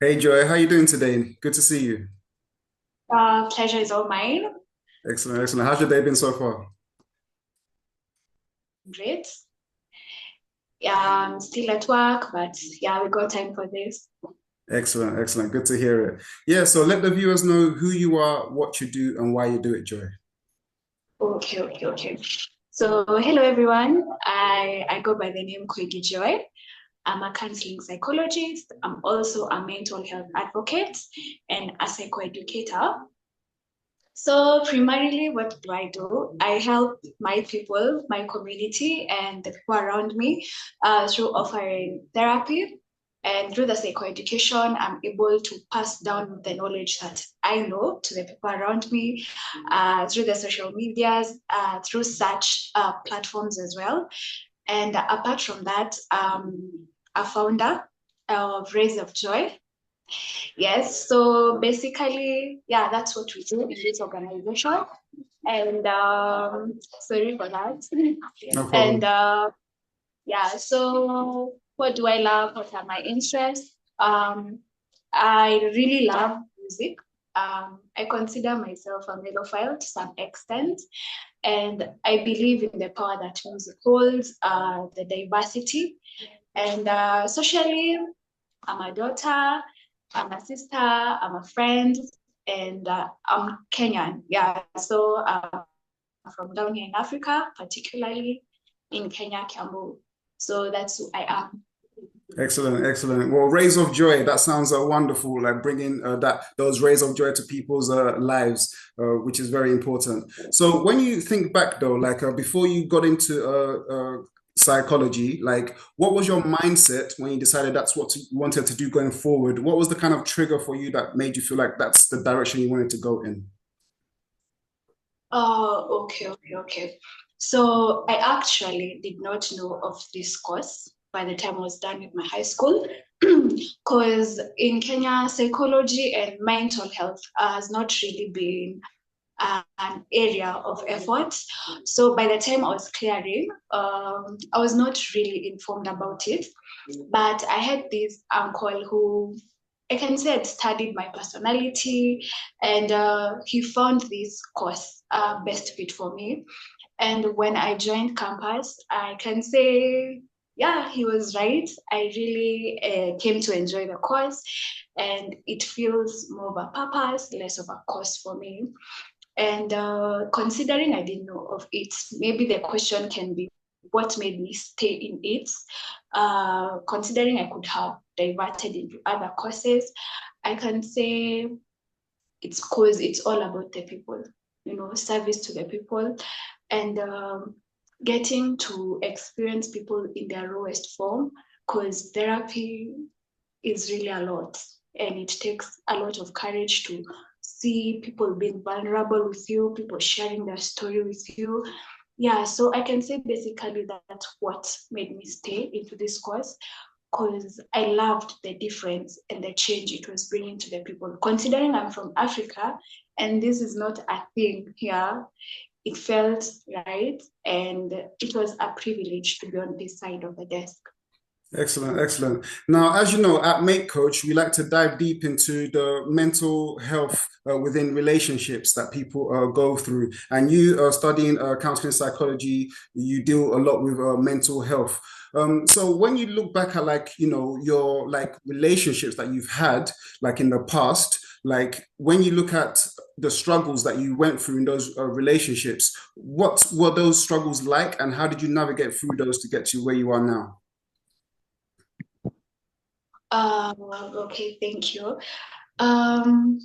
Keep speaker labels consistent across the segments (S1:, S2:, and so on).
S1: Hey Joy, how you doing today? Good to see you.
S2: Pleasure is all mine.
S1: Excellent, excellent. How's your day been so far?
S2: Great. Yeah, I'm still at work, but yeah, we got time for this.
S1: Excellent, excellent. Good to hear it. Yeah, so let the viewers know who you are, what you do, and why you do it, Joy.
S2: Okay. So, hello everyone. I go by the name Koigi Joy. I'm a counseling psychologist. I'm also a mental health advocate and a psychoeducator. So, primarily, what do? I help my people, my community, and the people around me through offering therapy. And through the psychoeducation, I'm able to pass down the knowledge that I know to the people around me through the social medias, through such platforms as well. And apart from that, a founder of Rays of Joy. Yes, so basically, yeah, that's what we do in this organization. And sorry for that.
S1: No
S2: And
S1: problem.
S2: yeah, so what do I love? What are my interests? I really love music. I consider myself a melophile to some extent, and I believe in the power that music holds, the diversity, and socially, I'm a daughter, I'm a sister, I'm a friend, and I'm Kenyan. Yeah, so I'm from down here in Africa, particularly in Kenya, Kiambu. So that's who I am.
S1: Excellent, excellent. Well, rays of joy. That sounds wonderful. Like bringing that those rays of joy to people's lives, which is very important. So, when you think back, though, like before you got into psychology, like what was your mindset when you decided that's what you wanted to do going forward? What was the kind of trigger for you that made you feel like that's the direction you wanted to go in?
S2: Oh, okay. So I actually did not know of this course by the time I was done with my high school. Because in Kenya, psychology and mental health has not really been an area of effort. So by the time I was clearing, I was not really informed about it. But I had this uncle who I can say had studied my personality, and he found this course best fit for me. And when I joined campus, I can say, yeah, he was right. I really came to enjoy the course, and it feels more of a purpose, less of a course for me. And considering I didn't know of it, maybe the question can be what made me stay in it. Considering I could have diverted into other courses, I can say it's because it's all about the people, service to the people and getting to experience people in their rawest form because therapy is really a lot and it takes a lot of courage to see people being vulnerable with you, people sharing their story with you. Yeah, so I can say basically that's what made me stay into this course because I loved the difference and the change it was bringing to the people. Considering I'm from Africa and this is not a thing here, it felt right and it was a privilege to be on this side of the desk.
S1: Excellent, excellent. Now, as you know, at Mate Coach, we like to dive deep into the mental health within relationships that people go through. And you are studying counseling psychology, you deal a lot with mental health. So when you look back at like, your like relationships that you've had like in the past, like when you look at the struggles that you went through in those relationships, what were those struggles like and how did you navigate through those to get to where you are now?
S2: Okay, thank you. Um,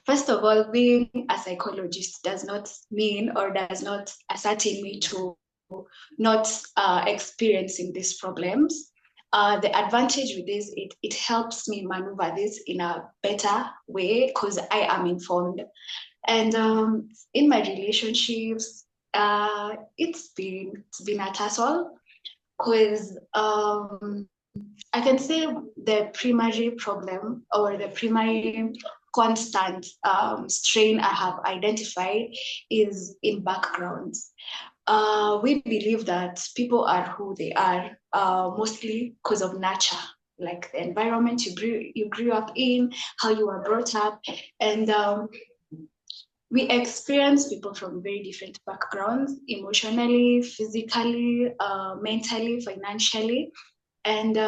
S2: First of all, being a psychologist does not mean or does not ascertain me to not experiencing these problems. The advantage with this, it helps me maneuver this in a better way because I am informed. And in my relationships, it's been a tussle because I can say the primary problem or the primary constant strain I have identified is in backgrounds. We believe that people are who they are mostly because of nature. like the environment you grew up in, how you were brought up, and we experience people from very different backgrounds, emotionally, physically, mentally, financially, and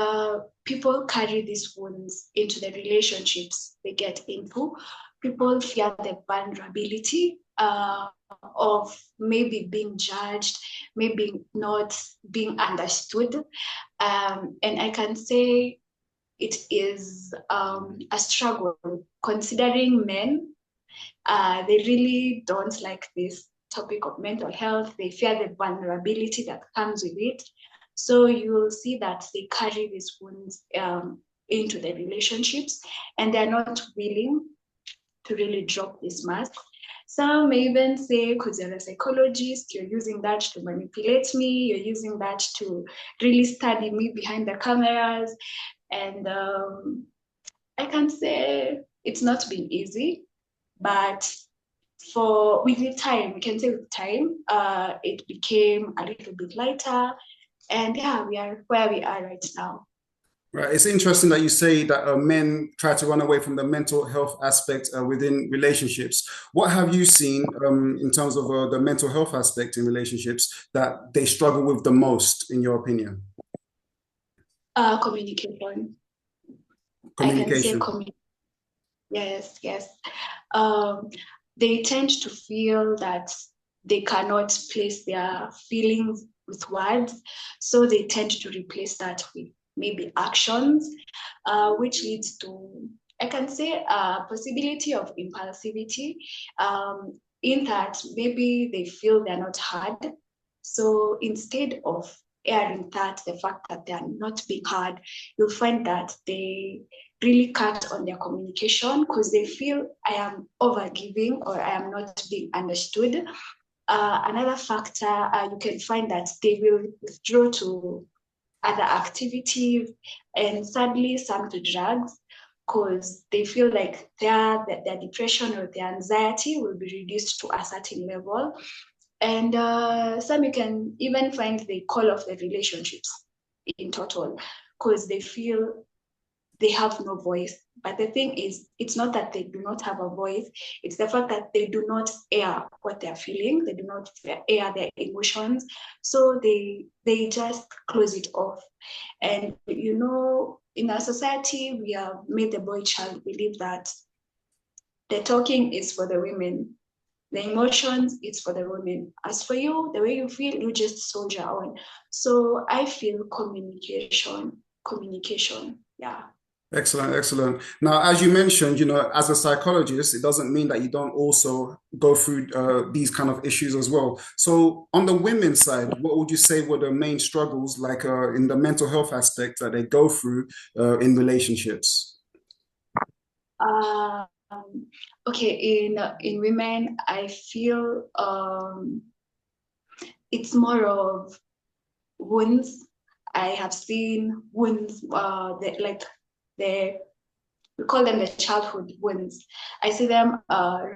S2: people carry these wounds into the relationships they get into. People fear the vulnerability of maybe being judged, maybe not being understood. And I can say it is a struggle, considering men, they really don't like this topic of mental health. They fear the vulnerability that comes with it. So you will see that they carry these wounds into the relationships, and they're not willing to really drop this mask. Some may even say, because you're a psychologist, you're using that to manipulate me, you're using that to really study me behind the cameras. And I can say it's not been easy, but with the time, we can say with time, it became a little bit lighter. And yeah, we are where we are right now.
S1: Right. It's interesting that you say that men try to run away from the mental health aspect within relationships. What have you seen in terms of the mental health aspect in relationships that they struggle with the most, in your opinion?
S2: Communication. I can say
S1: Communication.
S2: Yes, yes. Um, they tend to feel that they cannot place their feelings with words, so they tend to replace that with maybe actions, which leads to, I can say, a possibility of impulsivity, in that maybe they feel they're not heard. So instead of airing that, the fact that they are not being heard, you'll find that they really cut on their communication because they feel I am overgiving or I am not being understood. Another factor, you can find that they will withdraw to other activities, and sadly some to drugs, because they feel like their depression or their anxiety will be reduced to a certain level. And some you can even find they call off the relationships in total because they feel they have no voice. But the thing is, it's not that they do not have a voice, it's the fact that they do not air what they're feeling, they do not air their emotions. So they just close it off. And you know, in our society, we have made the boy child believe that the talking is for the women, the emotions it's for the women. As for you, the way you feel, you just soldier on. So I feel communication, yeah.
S1: Excellent, excellent. Now, as you mentioned, as a psychologist, it doesn't mean that you don't also go through these kind of issues as well. So, on the women's side, what would you say were the main struggles, like in the mental health aspect that they go through in relationships?
S2: Um, okay, in women, I feel it's more of wounds. I have seen wounds, the we call them the childhood wounds. I see them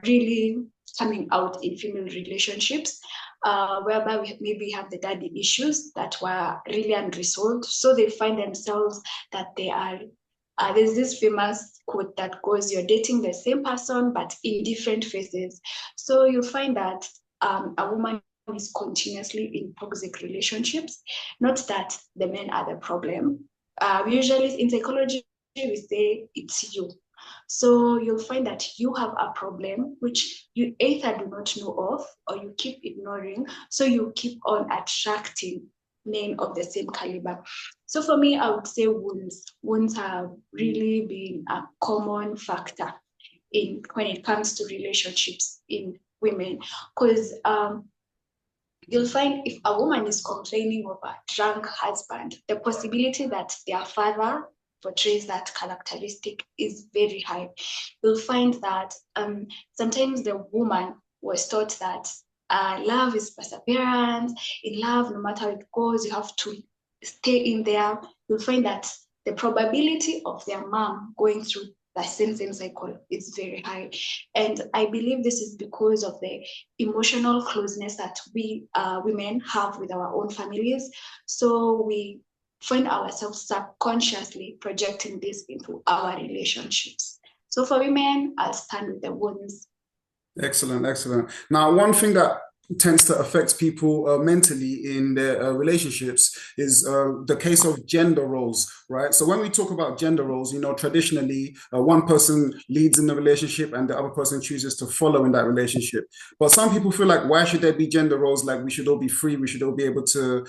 S2: really coming out in female relationships, whereby we maybe have the daddy issues that were really unresolved. So they find themselves that they are. There's this famous quote that goes, "You're dating the same person, but in different phases." So you find that a woman is continuously in toxic relationships, not that the men are the problem. Usually in psychology, we say it's you. So you'll find that you have a problem which you either do not know of or you keep ignoring. So you keep on attracting men of the same caliber. So for me, I would say wounds. Wounds have really been a common factor in when it comes to relationships in women. Because you'll find if a woman is complaining of a drunk husband, the possibility that their father portrays that characteristic is very high. You'll find that sometimes the woman was taught that love is perseverance. In love, no matter how it goes, you have to stay in there. You'll find that the probability of their mom going through the same cycle is very high. And I believe this is because of the emotional closeness that we women have with our own families. So we find ourselves subconsciously projecting this into our relationships. So for women, I'll stand with the wounds.
S1: Excellent, excellent. Now, one thing that tends to affect people mentally in their relationships is the case of gender roles, right? So when we talk about gender roles, traditionally one person leads in the relationship and the other person chooses to follow in that relationship. But some people feel like, why should there be gender roles? Like we should all be free, we should all be able to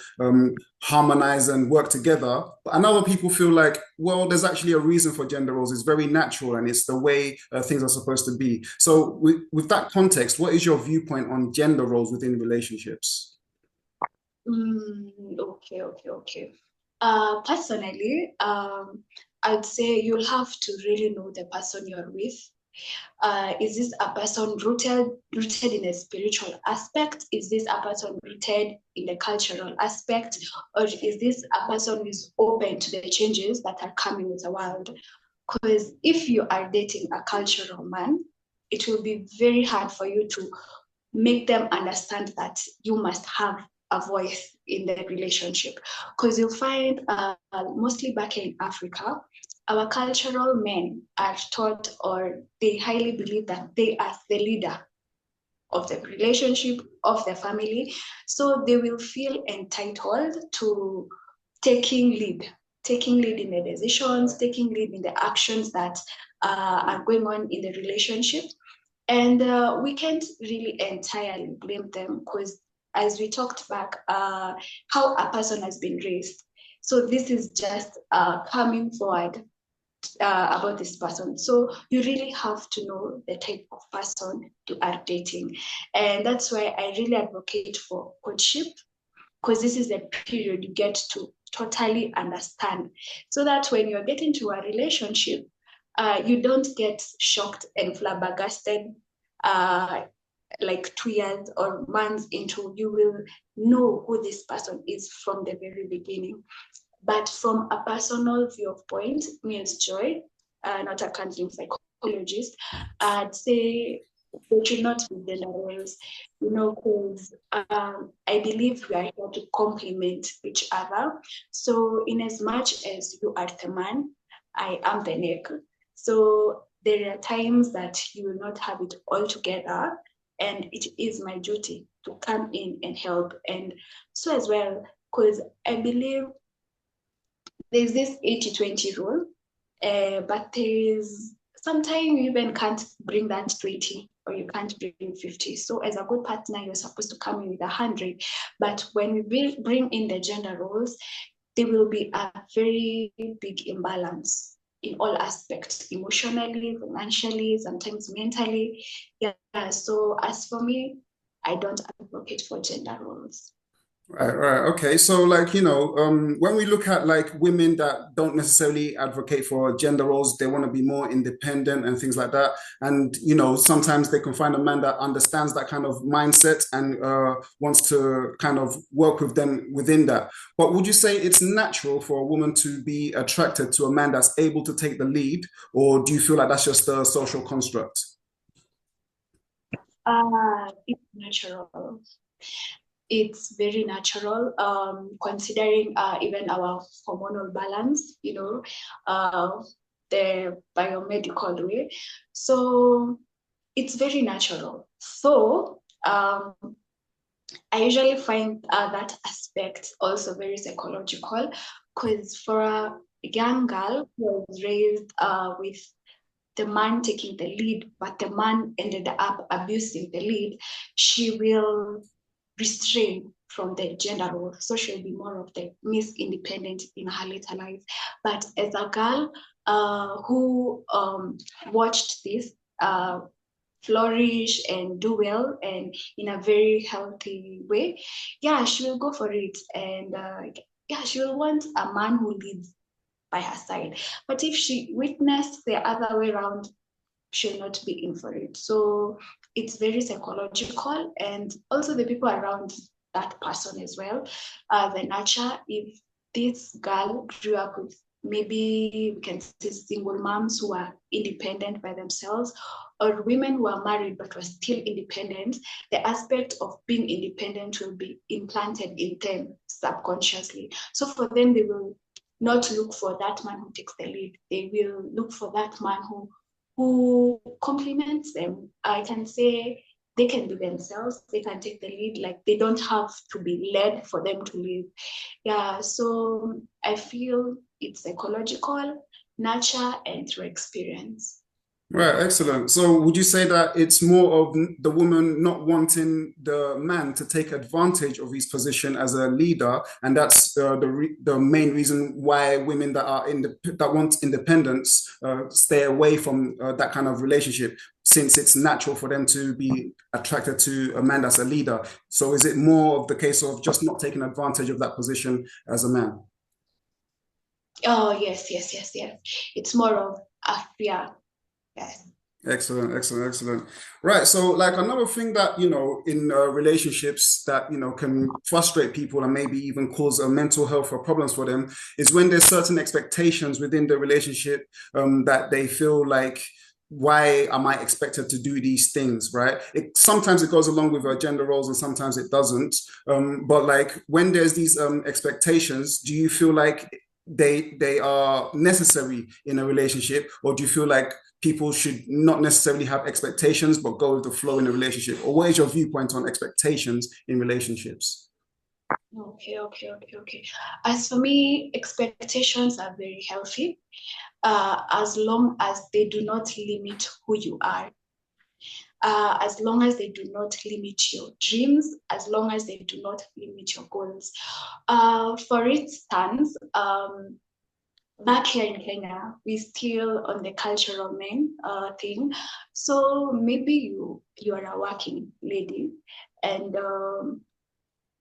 S1: harmonize and work together. And other people feel like, well, there's actually a reason for gender roles. It's very natural and it's the way things are supposed to be. So, with that context, what is your viewpoint on gender roles within relationships?
S2: Okay. Personally, I'd say you'll have to really know the person you're with. Is this a person rooted in a spiritual aspect? Is this a person rooted in the cultural aspect? Or is this a person who is open to the changes that are coming with the world? Because if you are dating a cultural man, it will be very hard for you to make them understand that you must have a voice in the relationship. Because you'll find mostly back in Africa, our cultural men are taught or they highly believe that they are the leader of the relationship, of the family. So they will feel entitled to taking lead in the decisions, taking lead in the actions that are going on in the relationship. And we can't really entirely blame them because, as we talked back, how a person has been raised. So this is just coming forward about this person. So you really have to know the type of person you are dating. And that's why I really advocate for courtship, because this is the period you get to totally understand. So that when you're getting to a relationship, you don't get shocked and flabbergasted like 2 years or months into. You will know who this person is from the very beginning. But from a personal viewpoint, me as Joy, not a counseling psychologist, I'd say there should not be gender roles, because I believe we are here to complement each other. So in as much as you are the man, I am the neck. So there are times that you will not have it all together, and it is my duty to come in and help. And so as well, because I believe there's this 80-20 rule, but there's sometimes you even can't bring that 20 or you can't bring 50. So as a good partner, you're supposed to come in with 100. But when we bring in the gender roles, there will be a very big imbalance in all aspects, emotionally, financially, sometimes mentally. Yeah. So as for me, I don't advocate for gender roles.
S1: Right, right. Okay. So, like, when we look at like women that don't necessarily advocate for gender roles, they want to be more independent and things like that. And, sometimes they can find a man that understands that kind of mindset and wants to kind of work with them within that. But would you say it's natural for a woman to be attracted to a man that's able to take the lead, or do you feel like that's just a social construct?
S2: It's natural. It's very natural, considering even our hormonal balance, the biomedical way. So it's very natural. So I usually find that aspect also very psychological, because for a young girl who was raised with the man taking the lead, but the man ended up abusing the lead, she will restrain from the gender role. So she'll be more of the Miss Independent in her later life. But as a girl who watched this flourish and do well and in a very healthy way, yeah, she will go for it. And yeah, she will want a man who leads by her side. But if she witnessed the other way around, she'll not be in for it. So it's very psychological, and also the people around that person as well. The nurture, if this girl grew up with, maybe we can say, single moms who are independent by themselves, or women who are married but were still independent, the aspect of being independent will be implanted in them subconsciously. So for them, they will not look for that man who takes the lead. They will look for that man who compliments them. I can say they can be themselves, they can take the lead, like they don't have to be led for them to lead. Yeah, so I feel it's psychological, nurture, and through experience.
S1: Right, excellent. So would you say that it's more of the woman not wanting the man to take advantage of his position as a leader, and that's the main reason why women that are in that want independence stay away from that kind of relationship, since it's natural for them to be attracted to a man that's a leader. So is it more of the case of just not taking advantage of that position as a man?
S2: Oh, yes. It's more of yeah, yes.
S1: Excellent, excellent, excellent. Right. So, like another thing that, in relationships that, can frustrate people and maybe even cause mental health or problems for them is when there's certain expectations within the relationship that they feel like, why am I expected to do these things, right? Sometimes it goes along with gender roles and sometimes it doesn't. But like when there's these expectations, do you feel like they are necessary in a relationship, or do you feel like people should not necessarily have expectations but go with the flow in a relationship? Or what is your viewpoint on expectations in relationships?
S2: Okay. As for me, expectations are very healthy, as long as they do not limit who you are, as long as they do not limit your dreams, as long as they do not limit your goals. For instance, back here in Kenya, we still on the cultural men thing. So maybe you are a working lady, and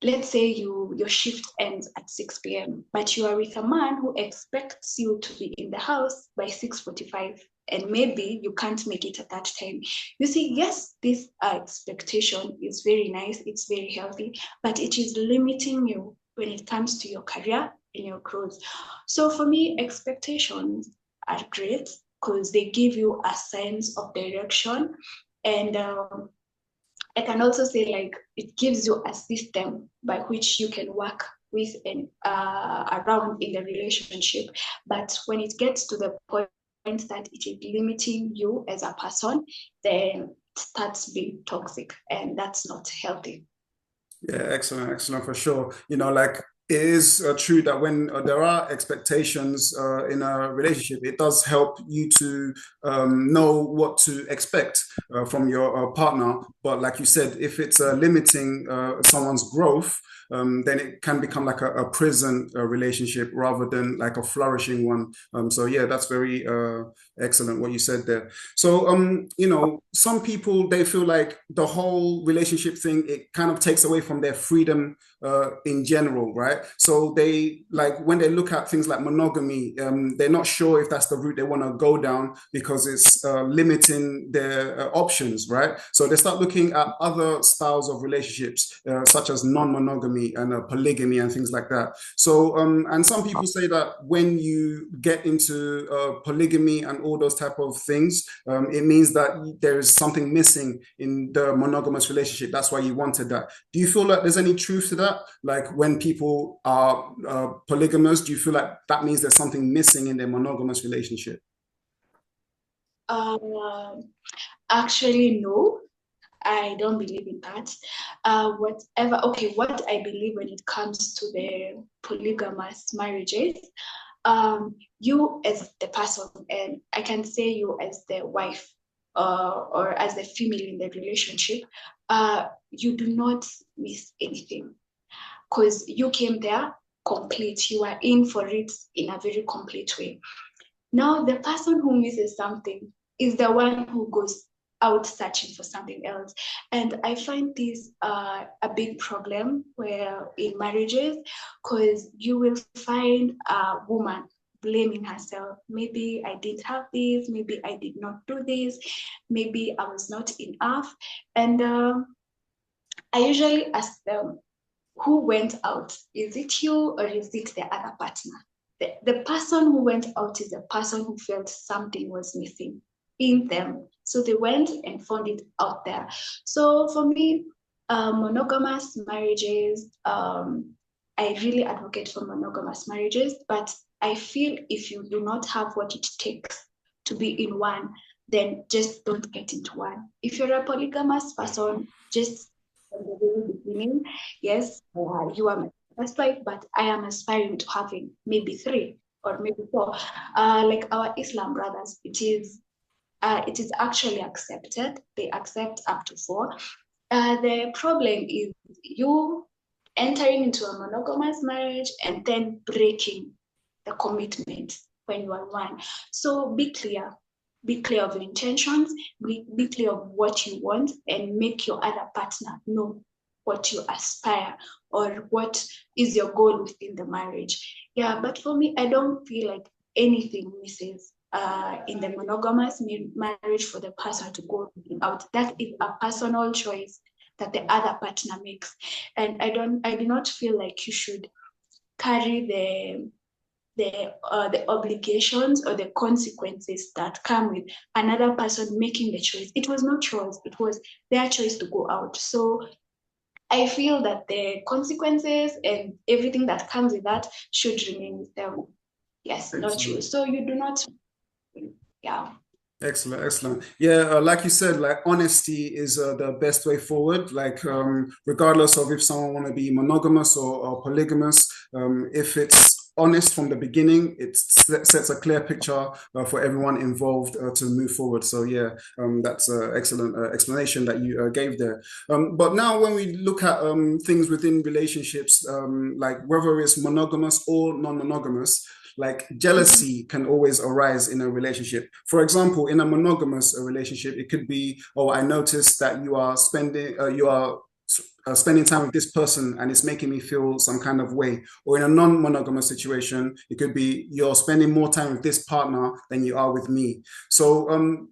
S2: let's say your shift ends at 6 p.m., but you are with a man who expects you to be in the house by 6:45, and maybe you can't make it at that time. You see, yes, this expectation is very nice, it's very healthy, but it is limiting you when it comes to your career and your growth. So for me, expectations are great because they give you a sense of direction, and I can also say like it gives you a system by which you can work with and around in the relationship. But when it gets to the point that it is limiting you as a person, then it starts being toxic, and that's not healthy.
S1: Yeah, excellent, excellent for sure. Like it is true that when there are expectations in a relationship, it does help you to know what to expect from your partner. But like you said, if it's limiting someone's growth, then it can become like a prison relationship rather than like a flourishing one. So yeah, that's very excellent what you said there. So some people they feel like the whole relationship thing it kind of takes away from their freedom in general, right? So they like when they look at things like monogamy, they're not sure if that's the route they want to go down because it's limiting their options, right? So they start looking at other styles of relationships, such as non-monogamy and polygamy and things like that. So, and some people say that when you get into polygamy and all those type of things, it means that there is something missing in the monogamous relationship. That's why you wanted that. Do you feel like there's any truth to that? Like when people are polygamous, do you feel like that means there's something missing in their monogamous relationship?
S2: Uh, Actually, no. I don't believe in that. What I believe when it comes to the polygamous marriages, you as the person, and I can say you as the wife or as the female in the relationship, you do not miss anything because you came there complete. You are in for it in a very complete way. Now, the person who misses something is the one who goes out searching for something else. And I find this a big problem where in marriages, because you will find a woman blaming herself. Maybe I didn't have this, maybe I did not do this, maybe I was not enough. And I usually ask them, who went out? Is it you or is it the other partner? The person who went out is the person who felt something was missing in them. So they went and found it out there. So for me, monogamous marriages, I really advocate for monogamous marriages, but I feel if you do not have what it takes to be in one, then just don't get into one. If you're a polygamous person, just from the very beginning, yes, you are my first wife, but I am aspiring to having maybe three or maybe four. Like our Islam brothers, it is actually accepted. They accept up to four. The problem is you entering into a monogamous marriage and then breaking the commitment when you are one. So be clear. Be clear of your intentions, be clear of what you want, and make your other partner know what you aspire or what is your goal within the marriage. Yeah, but for me, I don't feel like anything misses in the monogamous marriage for the person to go out. That is a personal choice that the other partner makes. And I do not feel like you should carry the obligations or the consequences that come with another person making the choice. It was not choice, it was their choice to go out. So I feel that the consequences and everything that comes with that should remain with them. Yes, not you.
S1: Excellent.
S2: So you do not, yeah.
S1: Excellent, excellent. Yeah, like you said, like honesty is the best way forward. Like, regardless of if someone want to be monogamous or polygamous, if it's honest from the beginning, it sets a clear picture for everyone involved to move forward. So yeah, that's an excellent explanation that you gave there. But now, when we look at things within relationships, like whether it's monogamous or non-monogamous, like jealousy can always arise in a relationship. For example, in a monogamous relationship, it could be, oh, I noticed that you are spending time with this person and it's making me feel some kind of way. Or in a non-monogamous situation, it could be you're spending more time with this partner than you are with me. So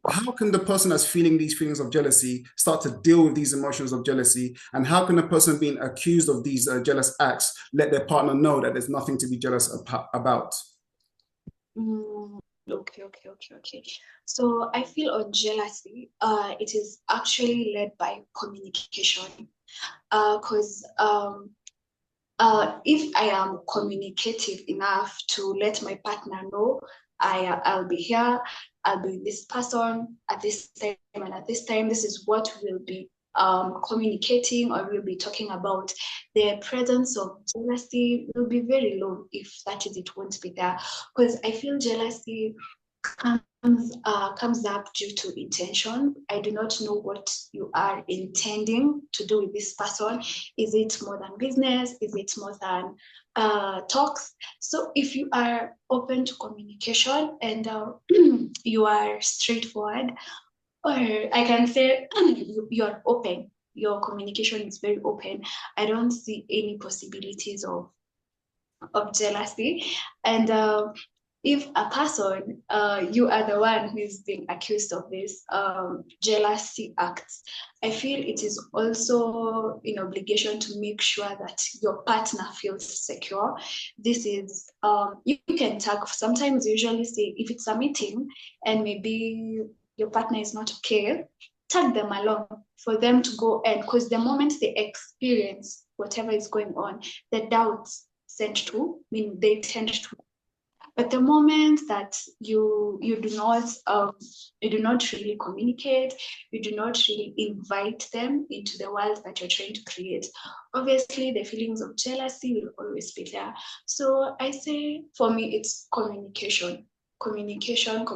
S1: how can the person that's feeling these feelings of jealousy start to deal with these emotions of jealousy? And how can a person being accused of these jealous acts let their partner know that there's nothing to be jealous about?
S2: Okay. So I feel on jealousy, it is actually led by communication. Because if I am communicative enough to let my partner know I'll be here, I'll be with this person at this time and at this time, this is what we'll be communicating or we'll be talking about. The presence of jealousy will be very low if that is it won't be there. Because I feel jealousy comes up due to intention. I do not know what you are intending to do with this person. Is it more than business? Is it more than talks? So if you are open to communication and you are straightforward, or I can say you're open, your communication is very open. I don't see any possibilities of jealousy. And if a person, you are the one who is being accused of this jealousy acts, I feel it is also an obligation to make sure that your partner feels secure. This is, you can tag, sometimes usually say, if it's a meeting and maybe your partner is not okay, tag them along for them to go and because the moment they experience whatever is going on, the doubts tend to, I mean, they tend to. But the moment that you do not really communicate, you do not really invite them into the world that you're trying to create, obviously the feelings of jealousy will always be there. So I say for me it's communication. Communication.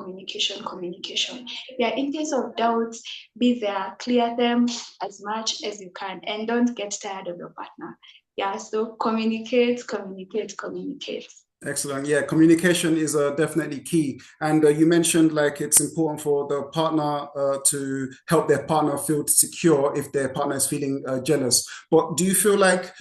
S2: Yeah, in case of doubts, be there, clear them as much as you can, and don't get tired of your partner. Yeah, so communicate.
S1: Excellent. Yeah, communication is definitely key. And you mentioned like it's important for the partner to help their partner feel secure if their partner is feeling jealous. But do you feel like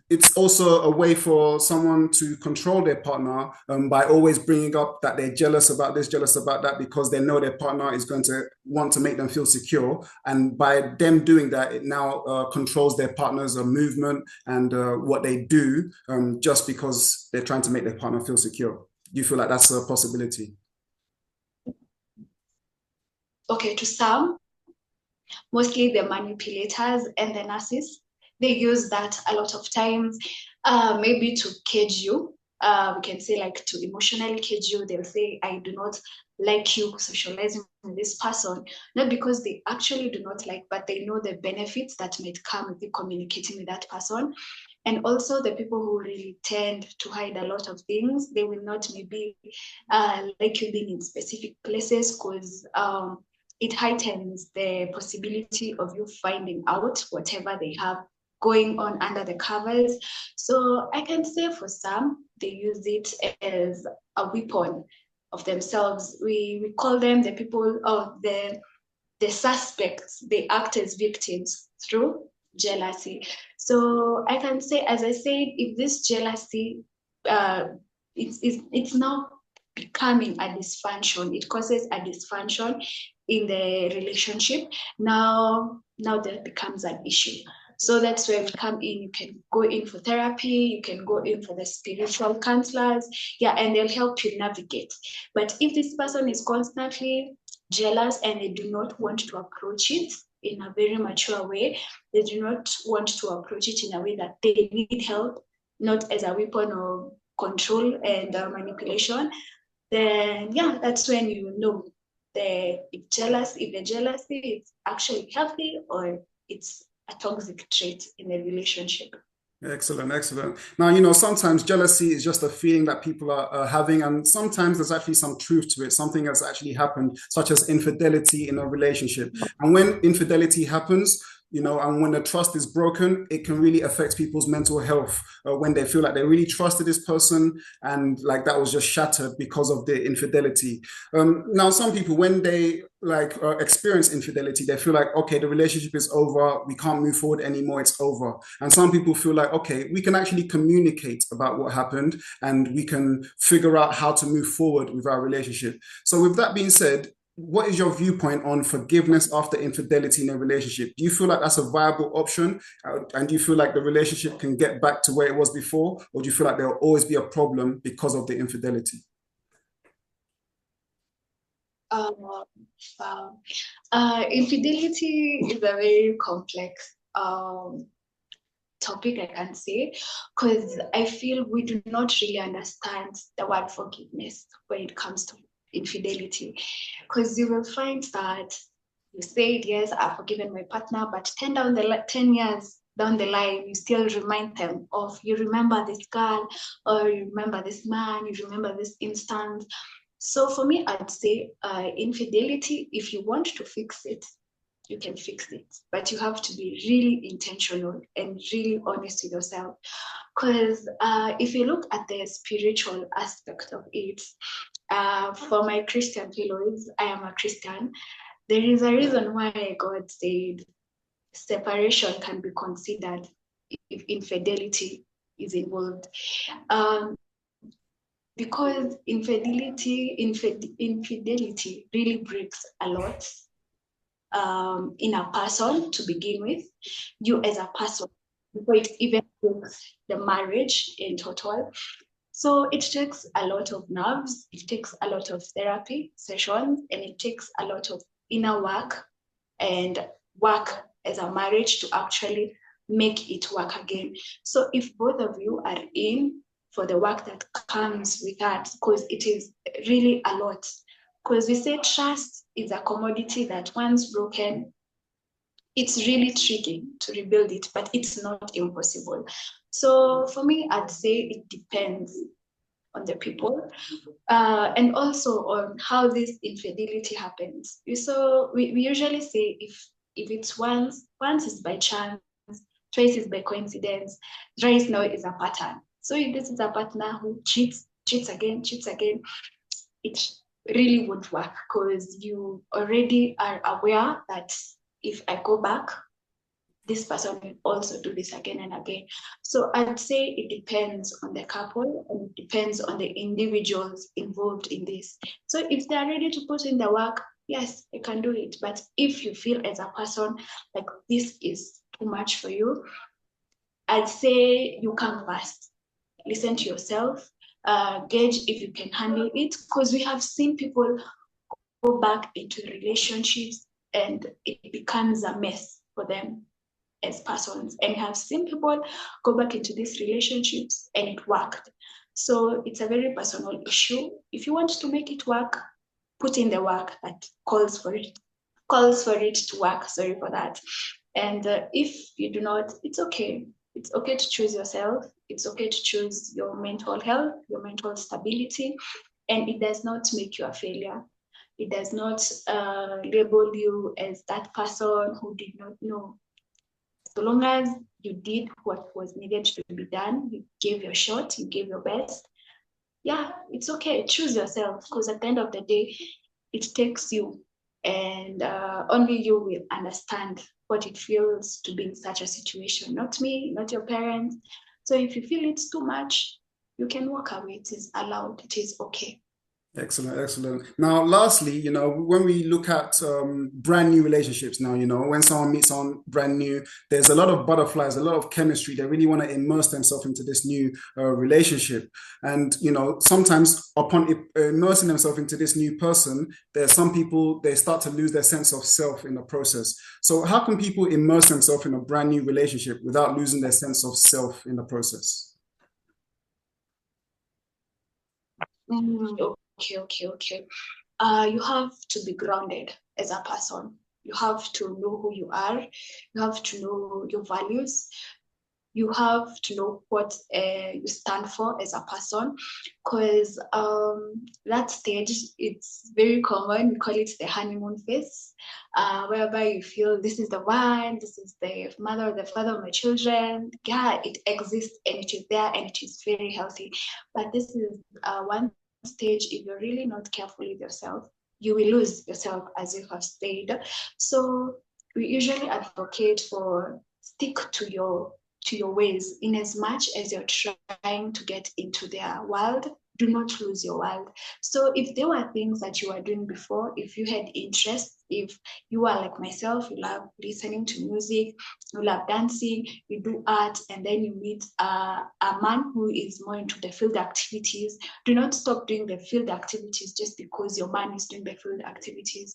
S1: it's also a way for someone to control their partner by always bringing up that they're jealous about this, jealous about that, because they know their partner is going to want to make them feel secure. And by them doing that, it now controls their partner's movement and what they do just because they're trying to make their partner feel secure. Do you feel like that's a possibility?
S2: Okay, to some, mostly the manipulators and the narcissists, they use that a lot of times, maybe to cage you. we can say like to emotionally cage you. They'll say, I do not like you socializing with this person, not because they actually do not like, but they know the benefits that might come with you communicating with that person. And also the people who really tend to hide a lot of things, they will not maybe like you being in specific places, because it heightens the possibility of you finding out whatever they have going on under the covers. So I can say for some, they use it as a weapon of themselves. We call them the people of the suspects. They act as victims through jealousy. So I can say, as I said, if this jealousy, it's now becoming a dysfunction. It causes a dysfunction in the relationship. Now that becomes an issue. So that's where we come in. You can go in for therapy, you can go in for the spiritual counselors, yeah, and they'll help you navigate. But if this person is constantly jealous and they do not want to approach it in a very mature way, they do not want to approach it in a way that they need help, not as a weapon of control and manipulation, then yeah, that's when you know if the jealousy is actually healthy or it's a toxic trait in a relationship.
S1: Excellent, excellent. Now, sometimes jealousy is just a feeling that people are having, and sometimes there's actually some truth to it. Something has actually happened, such as infidelity in a relationship. And when infidelity happens, and when the trust is broken, it can really affect people's mental health when they feel like they really trusted this person and like that was just shattered because of the infidelity. Now, some people, when they experience infidelity, they feel like, okay, the relationship is over, we can't move forward anymore, it's over. And some people feel like, okay, we can actually communicate about what happened and we can figure out how to move forward with our relationship. So with that being said, what is your viewpoint on forgiveness after infidelity in a relationship? Do you feel like that's a viable option? And do you feel like the relationship can get back to where it was before? Or do you feel like there will always be a problem because of the infidelity?
S2: Uh, Infidelity is a very complex topic, I can say, because I feel we do not really understand the word forgiveness when it comes to infidelity. Because you will find that you said, yes, I've forgiven my partner, but 10 years down the line, you still remind them of, you remember this girl, or you remember this man, you remember this instance. So for me, I'd say infidelity, if you want to fix it, you can fix it. But you have to be really intentional and really honest with yourself. Because if you look at the spiritual aspect of it, for my Christian fellows, I am a Christian. There is a reason why God said separation can be considered if infidelity is involved. Because infidelity really breaks a lot in a person to begin with, you as a person, before it even takes the marriage in total. So it takes a lot of nerves, it takes a lot of therapy sessions, and it takes a lot of inner work and work as a marriage to actually make it work again. So if both of you are in for the work that comes with that, because it is really a lot. Because we say trust is a commodity that once broken, it's really tricky to rebuild it, but it's not impossible. So for me, I'd say it depends on the people and also on how this infidelity happens. So we usually say if it's once is by chance, twice is by coincidence, thrice now is a pattern. So if this is a partner who cheats again, it really won't work because you already are aware that if I go back, this person will also do this again and again. So I'd say it depends on the couple and it depends on the individuals involved in this. So if they're ready to put in the work, yes, you can do it. But if you feel as a person like this is too much for you, I'd say you come first. Listen to yourself, gauge if you can handle it, because we have seen people go back into relationships and it becomes a mess for them as persons. And have seen people go back into these relationships and it worked. So it's a very personal issue. If you want to make it work, put in the work that calls for it to work. Sorry for that. And if you do not, it's okay. It's okay to choose yourself. It's okay to choose your mental health, your mental stability, and it does not make you a failure. It does not label you as that person who did not know. So long as you did what was needed to be done, you gave your shot, you gave your best. Yeah, it's okay. Choose yourself, because at the end of the day, it takes you, and only you will understand what it feels to be in such a situation. Not me, not your parents. So if you feel it's too much, you can walk away. It is allowed. It is okay.
S1: Excellent, excellent. Now, lastly, when we look at brand new relationships now, when someone meets someone brand new, there's a lot of butterflies, a lot of chemistry. They really want to immerse themselves into this new relationship. And, sometimes upon immersing themselves into this new person, there's some people, they start to lose their sense of self in the process. So how can people immerse themselves in a brand new relationship without losing their sense of self in the process?
S2: Okay. You have to be grounded as a person. You have to know who you are. You have to know your values. You have to know what you stand for as a person, because that stage, it's very common. We call it the honeymoon phase, whereby you feel this is the one, this is the mother or the father of my children. Yeah, it exists and it is there and it is very healthy. But this is one stage, if you're really not careful with yourself, you will lose yourself, as you have said. So we usually advocate for stick to your ways. In as much as you're trying to get into their world, do not lose your world. So if there were things that you were doing before, if you had interest, if you are like myself, you love listening to music, you love dancing, you do art, and then you meet a man who is more into the field activities, do not stop doing the field activities just because your man is doing the field activities.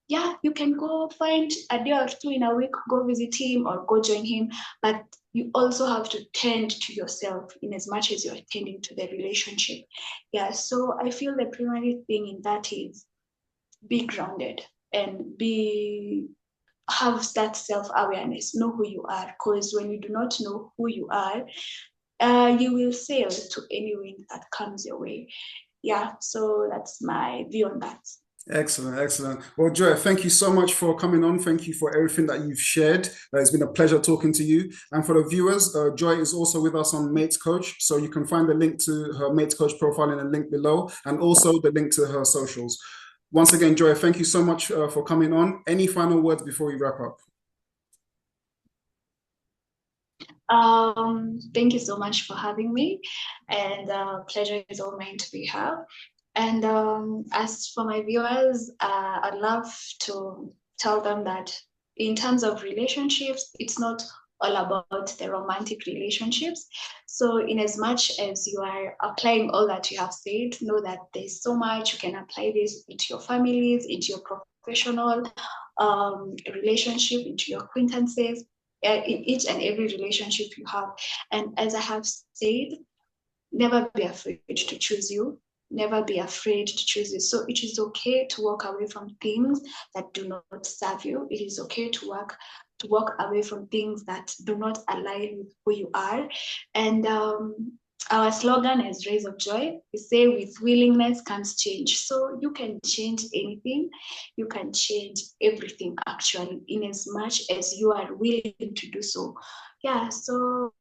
S2: Yeah, you can go find a day or two in a week, go visit him or go join him, but you also have to tend to yourself in as much as you're tending to the relationship. Yeah, so I feel the primary thing in that is be grounded and have that self-awareness, know who you are, because when you do not know who you are, you will sail to any wind that comes your way. Yeah, so that's my view on that.
S1: Excellent, excellent. Well, Joy, thank you so much for coming on. Thank you for everything that you've shared. It's been a pleasure talking to you. And for the viewers, Joy is also with us on Mates Coach. So you can find the link to her Mates Coach profile in the link below, and also the link to her socials. Once again, Joy, thank you so much for coming on. Any final words before we wrap up?
S2: Thank you so much for having me, and pleasure is all mine to be here. And as for my viewers, I'd love to tell them that in terms of relationships, it's not all about the romantic relationships. So in as much as you are applying all that you have said, know that there's so much you can apply this into your families, into your professional relationship, into your acquaintances, in each and every relationship you have. And as I have said, never be afraid to choose you. Never be afraid to choose you. So it is okay to walk away from things that do not serve you. It is okay to walk away from things that do not align with who you are. And our slogan is Rays of Joy. We say with willingness comes change. So you can change anything. You can change everything actually, in as much as you are willing to do so. Yeah, so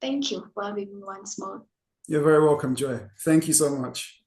S2: thank you for having me once more.
S1: You're very welcome, Joy. Thank you so much.